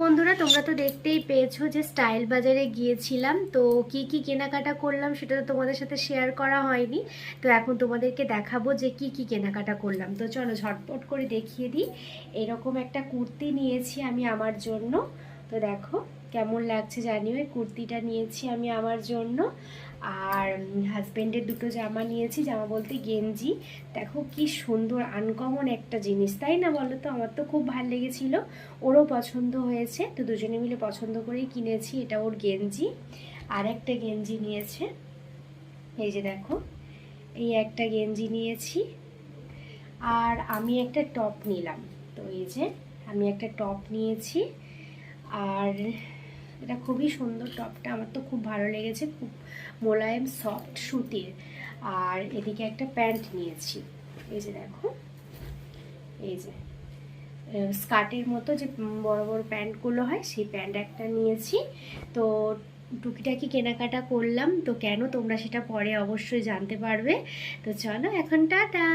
বন্ধুরা, তোমরা তো দেখতেই পেয়েছো যে স্টাইল বাজারে গিয়েছিলাম। তো কি কি কেনাকাটা করলাম সেটা তো তোমাদের সাথে শেয়ার করা হয়নি। তো এখন তোমাদেরকে দেখাবো যে কি কি কেনাকাটা করলাম। তো চলো ঝটপট করে দেখিয়ে দিই। এরকম একটা কুর্তি নিয়েছি আমি আমার জন্য। তো দেখো কেমন লাগছে জানিও। এই কুর্তিটা নিয়েছি আমি আমার জন্য। আর হাজব্যান্ডের দুটো জামা নিয়েছি, জামা বলতে গেঞ্জি। দেখো কি সুন্দর আনকমন একটা জিনিস, তাই না বলো তো? আমার তো খুব ভালো লেগেছিলো, ওরও পছন্দ হয়েছে। তো দুজনে মিলে পছন্দ করেই কিনেছি। এটা ওর গেঞ্জি। আর একটা গেঞ্জি নিয়েছে, এই যে দেখো, এই একটা গেঞ্জি নিয়েছি। আর আমি একটা টপ নিলাম। তো এই যে আমি একটা টপ নিয়েছি। আর এটা খুবই সুন্দর, টপটা আমার তো খুব ভালো লেগেছে, খুব মোলায়েম সফট সুতির। আর এদিকে একটা প্যান্ট নিয়েছি, এই যে দেখো, এই যে স্কার্টের মতো যে বড় বড় প্যান্টগুলো হয়, সেই প্যান্ট একটা নিয়েছি। তো টুকিটাকি কেনাকাটা করলাম। তো কেন, তোমরা সেটা পরে অবশ্যই জানতে পারবে। তো চলো এখন টাটা।